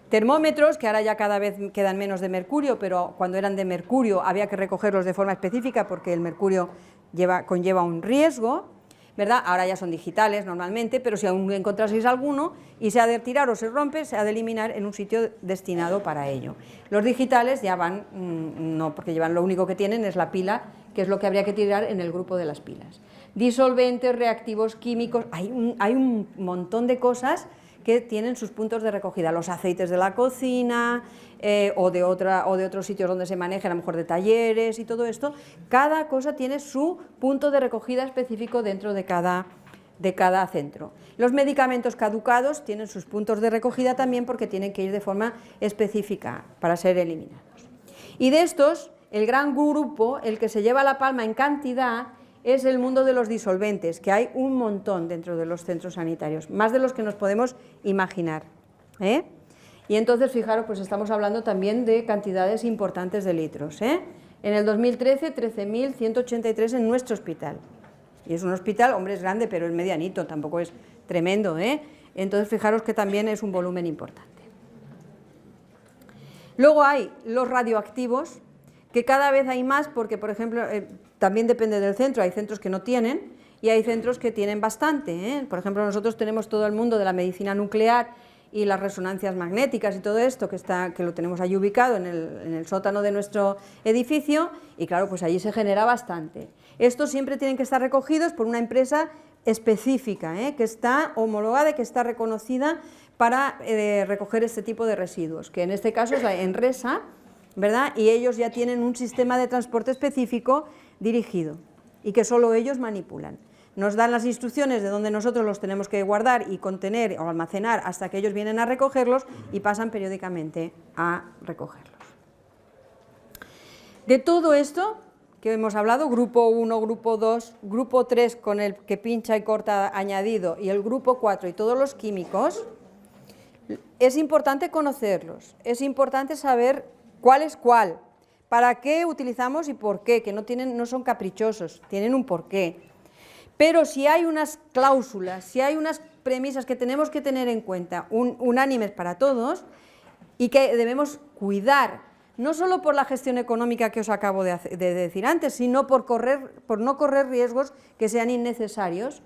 Termómetros, que ahora ya cada vez quedan menos de mercurio, pero cuando eran de mercurio había que recogerlos de forma específica porque el mercurio conlleva un riesgo. ¿verdad? Ahora ya son digitales normalmente, pero si aún encontraseis alguno y se ha de tirar o se rompe, se ha de eliminar en un sitio destinado para ello. Los digitales ya van, no, porque llevan, lo único que tienen es la pila, que es lo que habría que tirar en el grupo de las pilas. Disolventes, reactivos químicos, hay un montón de cosas que tienen sus puntos de recogida, los aceites de la cocina o de otros sitios donde se manejan, a lo mejor de talleres y todo esto. Cada cosa tiene su punto de recogida específico dentro de cada centro. Los medicamentos caducados tienen sus puntos de recogida también porque tienen que ir de forma específica para ser eliminados. Y de estos, el gran grupo, el que se lleva la palma en cantidad, es el mundo de los disolventes, que hay un montón dentro de los centros sanitarios, más de los que nos podemos imaginar. Y entonces, fijaros, pues estamos hablando también de cantidades importantes de litros. En el 2013, 13.183 en nuestro hospital. Y es un hospital, hombre, es grande, pero es medianito, tampoco es tremendo. Entonces, fijaros que también es un volumen importante. Luego hay los radioactivos, que cada vez hay más porque, por ejemplo, también depende del centro, hay centros que no tienen y hay centros que tienen bastante. Por ejemplo, nosotros tenemos todo el mundo de la medicina nuclear y las resonancias magnéticas y todo esto que lo tenemos ahí ubicado en el sótano de nuestro edificio y claro, pues allí se genera bastante. Estos siempre tienen que estar recogidos por una empresa específica, que está homologada y que está reconocida para recoger este tipo de residuos, que en este caso es la Enresa, ¿verdad? Y ellos ya tienen un sistema de transporte específico dirigido y que solo ellos manipulan. Nos dan las instrucciones de dónde nosotros los tenemos que guardar y contener o almacenar hasta que ellos vienen a recogerlos y pasan periódicamente a recogerlos. De todo esto que hemos hablado, grupo 1, grupo 2, grupo 3 con el que pincha y corta añadido y el grupo 4 y todos los químicos, es importante conocerlos, es importante saber cuál es cuál, para qué utilizamos y por qué, que no son caprichosos, tienen un porqué. Pero si hay unas cláusulas, si hay unas premisas que tenemos que tener en cuenta, unánimes para todos, y que debemos cuidar, no solo por la gestión económica que os acabo de decir antes, sino por no correr riesgos que sean innecesarios,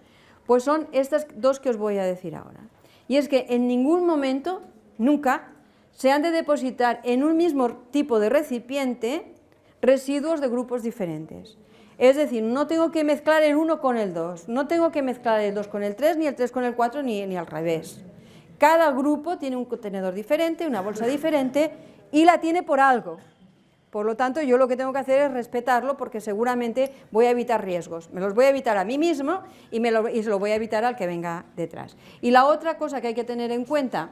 pues son estas dos que os voy a decir ahora. Y es que en ningún momento, nunca, se han de depositar en un mismo tipo de recipiente residuos de grupos diferentes. Es decir, no tengo que mezclar el 1 con el 2, no tengo que mezclar el 2 con el 3, ni el 3 con el 4, ni al revés. Cada grupo tiene un contenedor diferente, una bolsa diferente, y la tiene por algo. Por lo tanto, yo lo que tengo que hacer es respetarlo porque seguramente voy a evitar riesgos. Me los voy a evitar a mí mismo y se lo voy a evitar al que venga detrás. Y la otra cosa que hay que tener en cuenta,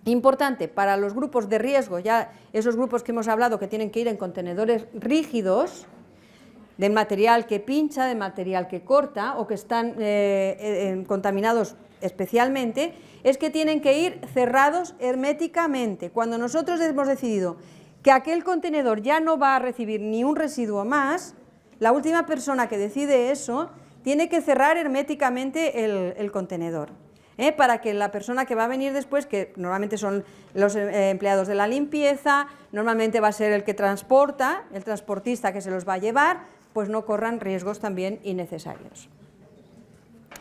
importante para los grupos de riesgo, ya esos grupos que hemos hablado que tienen que ir en contenedores rígidos, de material que pincha, de material que corta o que están contaminados especialmente, es que tienen que ir cerrados herméticamente. Cuando nosotros hemos decidido que aquel contenedor ya no va a recibir ni un residuo más, la última persona que decide eso tiene que cerrar herméticamente el contenedor. Para que la persona que va a venir después, que normalmente son los empleados de la limpieza, normalmente va a ser el que transporta, el transportista que se los va a llevar, pues no corran riesgos también innecesarios.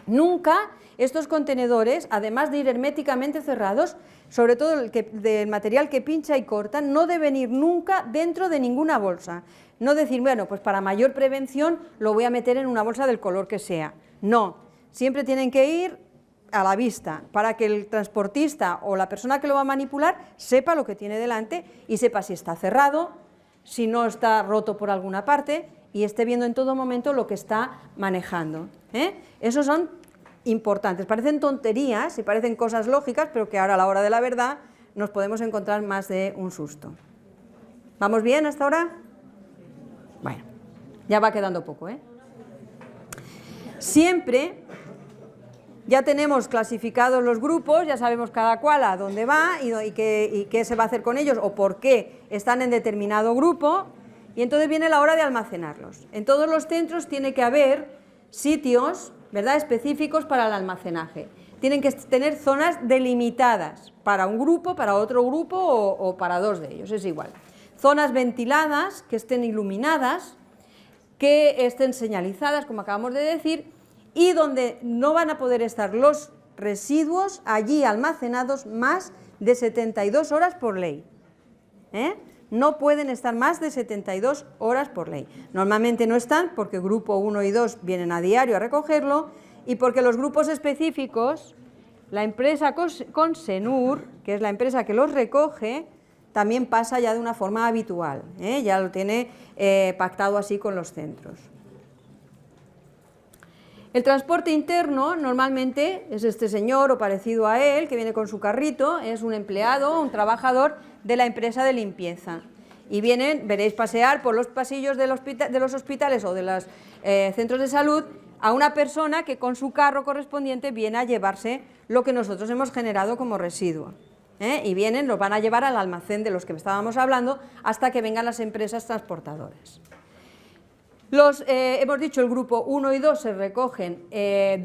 Nunca estos contenedores, además de ir herméticamente cerrados, sobre todo del material que pincha y corta, no deben ir nunca dentro de ninguna bolsa. No decir, bueno, pues para mayor prevención lo voy a meter en una bolsa del color que sea. No, siempre tienen que ir a la vista, para que el transportista o la persona que lo va a manipular sepa lo que tiene delante y sepa si está cerrado, si no está roto por alguna parte y esté viendo en todo momento lo que está manejando. Esos son importantes, parecen tonterías y parecen cosas lógicas, pero que ahora a la hora de la verdad nos podemos encontrar más de un susto. ¿Vamos bien hasta ahora? Bueno, ya va quedando poco, Siempre ya tenemos clasificados los grupos, ya sabemos cada cual a dónde va y qué se va a hacer con ellos o por qué están en determinado grupo, y entonces viene la hora de almacenarlos. En todos los centros tiene que haber sitios, ¿verdad?, específicos para el almacenaje. Tienen que tener zonas delimitadas para un grupo, para otro grupo o para dos de ellos, es igual. Zonas ventiladas, que estén iluminadas, que estén señalizadas, como acabamos de decir, y donde no van a poder estar los residuos allí almacenados más de 72 horas por ley. No pueden estar más de 72 horas por ley. Normalmente no están porque grupo 1 y 2 vienen a diario a recogerlo y porque los grupos específicos, la empresa Consenur, que es la empresa que los recoge, también pasa ya de una forma habitual, ya lo tiene pactado así con los centros. El transporte interno normalmente es este señor o parecido a él que viene con su carrito, es un empleado, un trabajador de la empresa de limpieza y vienen, veréis pasear por los pasillos de los hospitales o de los centros de salud a una persona que con su carro correspondiente viene a llevarse lo que nosotros hemos generado como residuo. Y vienen, los van a llevar al almacén de los que estábamos hablando hasta que vengan las empresas transportadoras. Hemos dicho el grupo 1 y 2 se recogen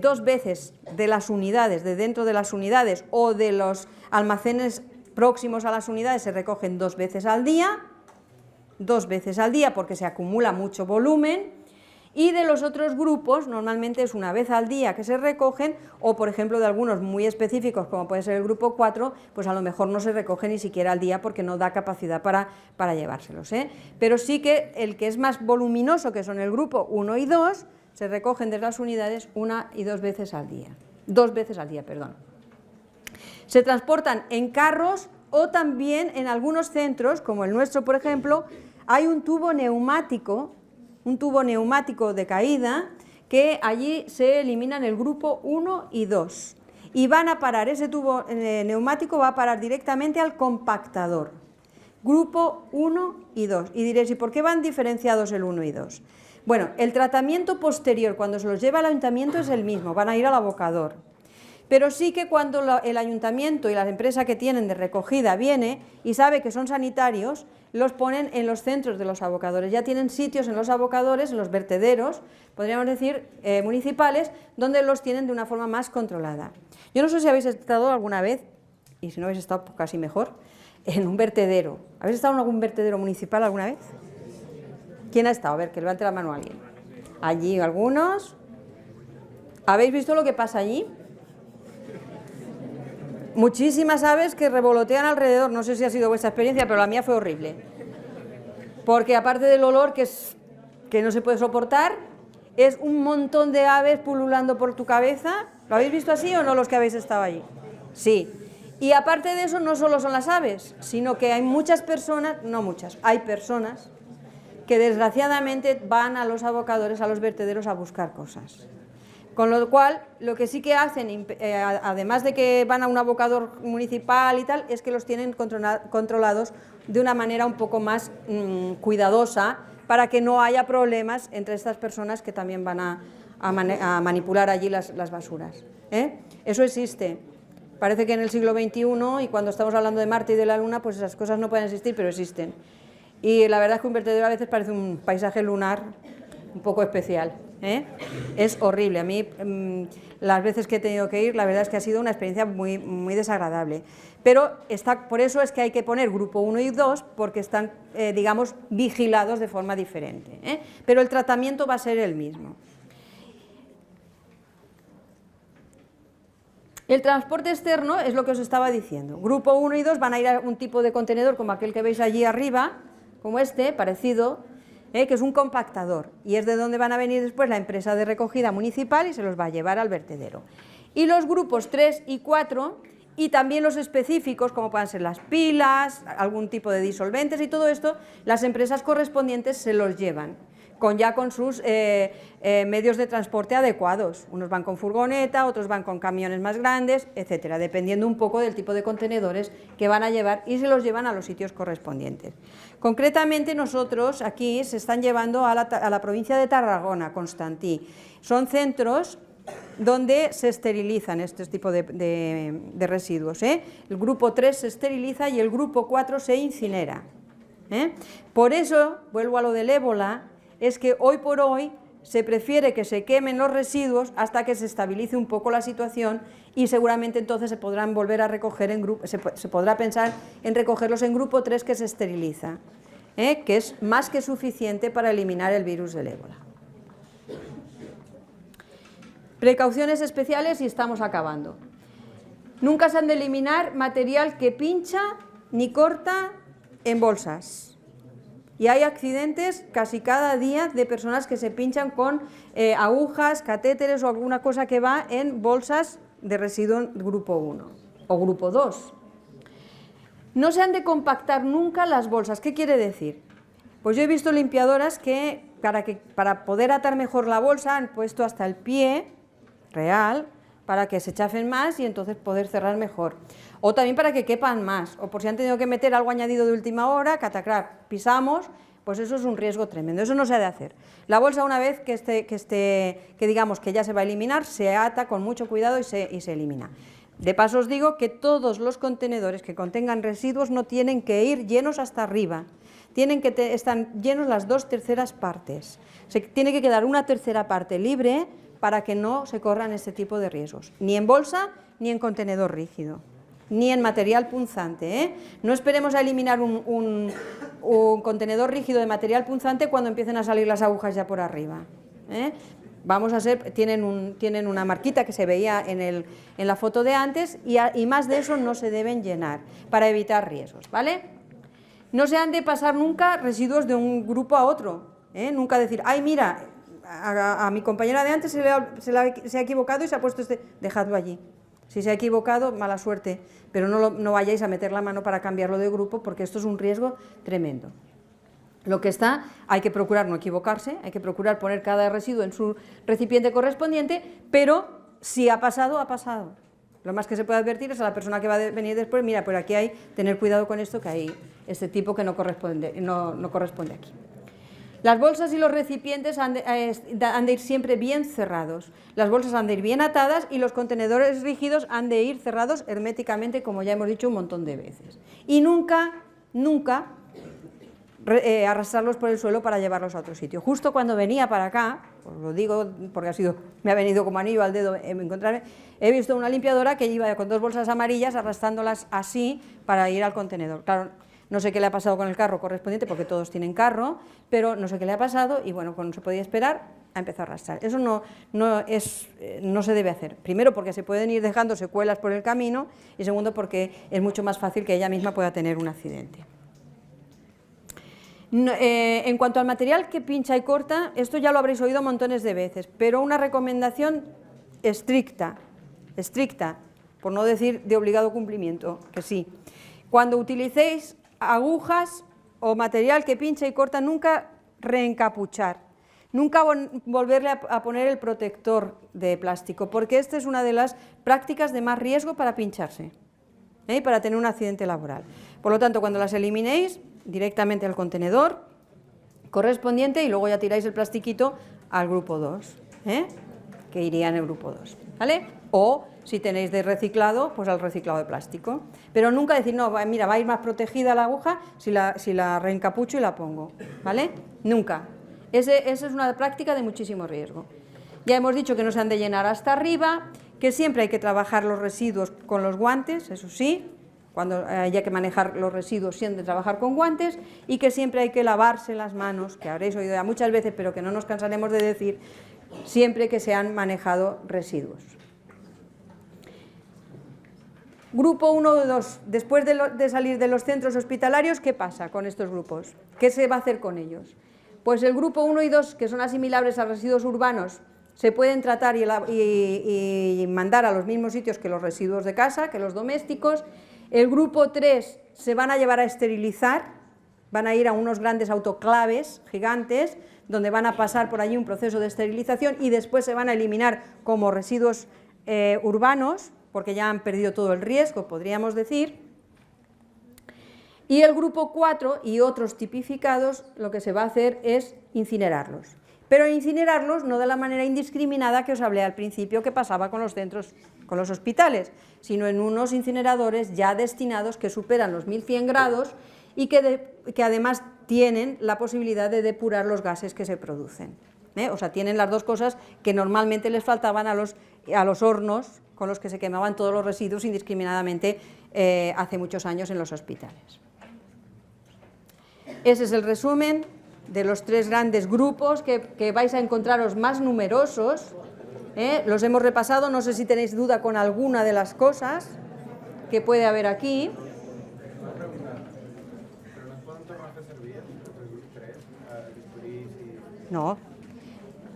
2 veces de las unidades, de dentro de las unidades o de los almacenes próximos a las unidades se recogen 2 veces al día porque se acumula mucho volumen. Y de los otros grupos, normalmente es una vez al día que se recogen, o por ejemplo de algunos muy específicos, como puede ser el grupo 4, pues a lo mejor no se recoge ni siquiera al día porque no da capacidad para llevárselos. Pero sí que el que es más voluminoso, que son el grupo 1 y 2, se recogen de las unidades 1 y 2 veces al día. 2 veces al día, perdón. Se transportan en carros o también en algunos centros, como el nuestro, por ejemplo, hay un tubo neumático de caída que allí se eliminan el grupo 1 y 2 y van a parar, ese tubo neumático va a parar directamente al compactador, grupo 1 y 2. Y diréis, ¿y por qué van diferenciados el 1 y 2? Bueno, el tratamiento posterior cuando se los lleva al ayuntamiento es el mismo, van a ir al abocador. Pero sí que cuando el ayuntamiento y la empresa que tienen de recogida viene y sabe que son sanitarios, los ponen en los centros de los abocadores. Ya tienen sitios en los abocadores, en los vertederos, podríamos decir, municipales, donde los tienen de una forma más controlada. Yo no sé si habéis estado alguna vez, y si no habéis estado pues casi mejor, en un vertedero. ¿Habéis estado en algún vertedero municipal alguna vez? ¿Quién ha estado? A ver, que levante la mano alguien. Allí algunos. ¿Habéis visto lo que pasa allí? Muchísimas aves que revolotean alrededor, no sé si ha sido vuestra experiencia, pero la mía fue horrible. Porque aparte del olor que no se puede soportar, es un montón de aves pululando por tu cabeza. ¿Lo habéis visto así o no los que habéis estado allí? Sí. Y aparte de eso, no solo son las aves, sino que hay muchas personas, no muchas, hay personas que desgraciadamente van a los abocadores, a los vertederos a buscar cosas. Con lo cual, lo que sí que hacen, además de que van a un abocador municipal y tal, es que los tienen controlados de una manera un poco más cuidadosa para que no haya problemas entre estas personas que también van a manipular allí las basuras. Eso existe. Parece que en el siglo XXI, y cuando estamos hablando de Marte y de la Luna, pues esas cosas no pueden existir, pero existen. Y la verdad es que un vertedero a veces parece un paisaje lunar un poco especial. Es horrible. A mí las veces que he tenido que ir, la verdad es que ha sido una experiencia muy, muy desagradable. Pero por eso es que hay que poner grupo 1 y 2, porque están, digamos, vigilados de forma diferente. Pero el tratamiento va a ser el mismo. El transporte externo es lo que os estaba diciendo. Grupo 1 y 2 van a ir a un tipo de contenedor como aquel que veis allí arriba, como este, parecido, que es un compactador, y es de donde van a venir después la empresa de recogida municipal y se los va a llevar al vertedero. Y los grupos 3 y 4, y también los específicos, como puedan ser las pilas, algún tipo de disolventes y todo esto, las empresas correspondientes se los llevan, con sus medios de transporte adecuados. Unos van con furgoneta, otros van con camiones más grandes, etcétera, dependiendo un poco del tipo de contenedores que van a llevar, y se los llevan a los sitios correspondientes. Concretamente nosotros aquí se están llevando a la provincia de Tarragona, Constantí. Son centros donde se esterilizan este tipo de residuos. El grupo 3 se esteriliza y el grupo 4 se incinera. Por eso, vuelvo a lo del ébola, es que hoy por hoy se prefiere que se quemen los residuos hasta que se estabilice un poco la situación, y seguramente entonces se podrán volver a recoger en grupo, se podrá pensar en recogerlos en grupo 3 que se esteriliza, que es más que suficiente para eliminar el virus del ébola. Precauciones especiales y estamos acabando. Nunca se han de eliminar material que pincha ni corta en bolsas. Y hay accidentes casi cada día de personas que se pinchan con agujas, catéteres o alguna cosa que va en bolsas de residuo grupo 1 o grupo 2. No se han de compactar nunca las bolsas. ¿Qué quiere decir? Pues yo he visto limpiadoras que para poder atar mejor la bolsa han puesto hasta el pie real para que se chafen más y entonces poder cerrar mejor. O también para que quepan más, o por si han tenido que meter algo añadido de última hora, catacrac, pisamos, pues eso es un riesgo tremendo, eso no se ha de hacer. La bolsa, una vez que digamos que ya se va a eliminar, se ata con mucho cuidado y se elimina. De paso os digo que todos los contenedores que contengan residuos no tienen que ir llenos hasta arriba, tienen que estar llenos las 2/3 partes, se tiene que quedar una tercera parte libre para que no se corran este tipo de riesgos, ni en bolsa ni en contenedor rígido, ni en material punzante, ¿eh? No esperemos a eliminar un contenedor rígido de material punzante cuando empiecen a salir las agujas ya por arriba, ¿eh? Tienen una marquita que se veía en la foto de antes y más de eso no se deben llenar para evitar riesgos, ¿vale? No se han de pasar nunca residuos de un grupo a otro, ¿eh? Nunca decir, ay mira, a mi compañera de antes se ha equivocado y se ha puesto este, dejadlo allí. Si se ha equivocado, mala suerte, pero no vayáis a meter la mano para cambiarlo de grupo porque esto es un riesgo tremendo. Lo que está, hay que procurar no equivocarse, hay que procurar poner cada residuo en su recipiente correspondiente, pero si ha pasado, ha pasado. Lo más que se puede advertir es a la persona que va a venir después, mira, pues aquí hay, tener cuidado con esto, que hay este tipo que no corresponde aquí. Las bolsas y los recipientes han de ir siempre bien cerrados, las bolsas han de ir bien atadas y los contenedores rígidos han de ir cerrados herméticamente, como ya hemos dicho un montón de veces. Y nunca arrastrarlos por el suelo para llevarlos a otro sitio. Justo cuando venía para acá, os lo digo porque me ha venido como anillo al dedo encontrarme, he visto una limpiadora que iba con 2 bolsas amarillas arrastrándolas así para ir al contenedor. Claro, no sé qué le ha pasado con el carro correspondiente, porque todos tienen carro, pero no sé qué le ha pasado y bueno, pues no se podía esperar, ha empezado a arrastrar. Eso no se debe hacer. Primero, porque se pueden ir dejando secuelas por el camino y segundo, porque es mucho más fácil que ella misma pueda tener un accidente. En cuanto al material que pincha y corta, esto ya lo habréis oído montones de veces, pero una recomendación estricta, por no decir de obligado cumplimiento, que sí. Cuando utilicéis agujas o material que pincha y corta, nunca reencapuchar, nunca volverle a poner el protector de plástico, porque esta es una de las prácticas de más riesgo para pincharse, y para tener un accidente laboral. Por lo tanto, cuando las eliminéis, directamente al contenedor correspondiente y luego ya tiráis el plastiquito al grupo 2, que iría en el grupo 2, ¿vale? O si tenéis de reciclado, pues al reciclado de plástico. Pero nunca decir, no, mira, va a ir más protegida la aguja si la reencapucho y la pongo, ¿vale? Nunca. Esa es una práctica de muchísimo riesgo. Ya hemos dicho que no se han de llenar hasta arriba, que siempre hay que trabajar los residuos con los guantes, eso sí, cuando haya que manejar los residuos siempre trabajar con guantes y que siempre hay que lavarse las manos, que habréis oído ya muchas veces, pero que no nos cansaremos de decir, siempre que se han manejado residuos. Grupo 1 o 2, después de salir de los centros hospitalarios, ¿qué pasa con estos grupos? ¿Qué se va a hacer con ellos? Pues el grupo 1 y 2, que son asimilables a residuos urbanos, se pueden tratar y mandar a los mismos sitios que los residuos de casa, que los domésticos. El grupo 3 se van a llevar a esterilizar, van a ir a unos grandes autoclaves gigantes, donde van a pasar por allí un proceso de esterilización y después se van a eliminar como residuos urbanos, porque ya han perdido todo el riesgo, podríamos decir. Y el grupo 4 y otros tipificados, lo que se va a hacer es incinerarlos. Pero incinerarlos no de la manera indiscriminada que os hablé al principio que pasaba con los centros, con los hospitales, sino en unos incineradores ya destinados que superan los 1100 grados y que además tienen la posibilidad de depurar los gases que se producen. O sea, tienen las dos cosas que normalmente les faltaban a los hornos con los que se quemaban todos los residuos indiscriminadamente hace muchos años en los hospitales. Ese es el resumen de los 3 grandes grupos que vais a encontraros más numerosos Los hemos repasado, no sé si tenéis duda con alguna de las cosas que puede haber aquí. Una pregunta, ¿pero no es poden tornar a fer servir el grup 3, bisturís i... No,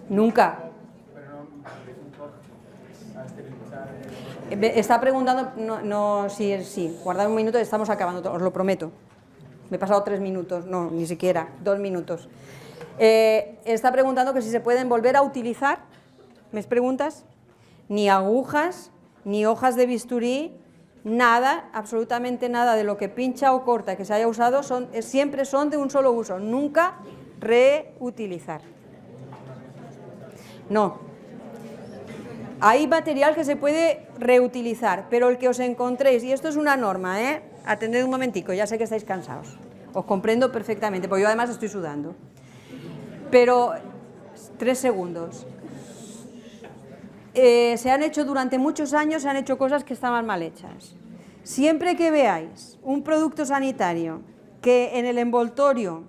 nunca. Però no, un poc a esterilizar... Está preguntando, no, sí, guardad un minuto, estamos acabando, os lo prometo. Me he pasado 3 minutos, no, ni siquiera, 2 minutos. Está preguntando que si se pueden volver a utilizar, ¿me preguntas? Ni agujas, ni hojas de bisturí, nada, absolutamente nada de lo que pincha o corta que se haya usado, siempre son de un solo uso, nunca reutilizar. No. Hay material que se puede reutilizar, pero el que os encontréis, y esto es una norma, atended un momentico, ya sé que estáis cansados, os comprendo perfectamente, porque yo además estoy sudando, pero 3 segundos. Se han hecho durante muchos años, se han hecho cosas que estaban mal hechas. Siempre que veáis un producto sanitario que en el envoltorio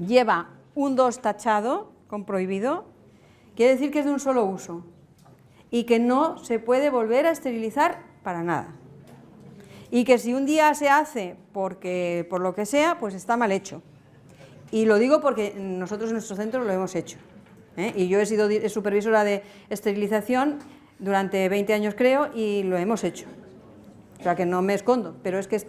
lleva un 2 tachado con prohibido, quiere decir que es de un solo uso y que no se puede volver a esterilizar para nada. Y que si un día se hace por lo que sea, pues está mal hecho. Y lo digo porque nosotros en nuestro centro lo hemos hecho. Y yo he sido supervisora de esterilización durante 20 años creo y lo hemos hecho. O sea que no me escondo, pero es que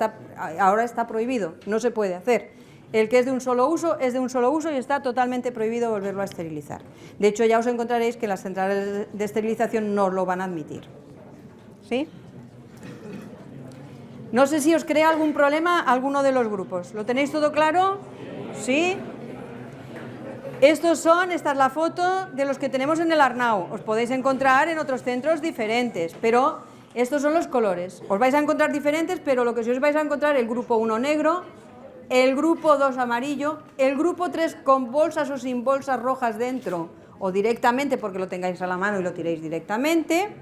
ahora está prohibido, no se puede hacer. El que es de un solo uso es de un solo uso y está totalmente prohibido volverlo a esterilizar. De hecho ya os encontraréis que las centrales de esterilización no lo van a admitir. ¿Sí? No sé si os crea algún problema alguno de los grupos. ¿Lo tenéis todo claro? ¿Sí? Esta es la foto de los que tenemos en el Arnau. Os podéis encontrar en otros centros diferentes, pero estos son los colores. Os vais a encontrar diferentes, pero lo que sí os vais a encontrar el grupo 1 negro, el grupo 2 amarillo, el grupo 3 con bolsas o sin bolsas rojas dentro, o directamente porque lo tengáis a la mano y lo tiréis directamente,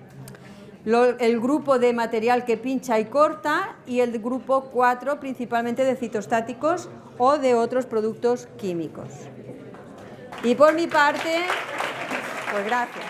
el grupo de material que pincha y corta y el grupo 4 principalmente de citostáticos o de otros productos químicos. Y por mi parte, pues gracias.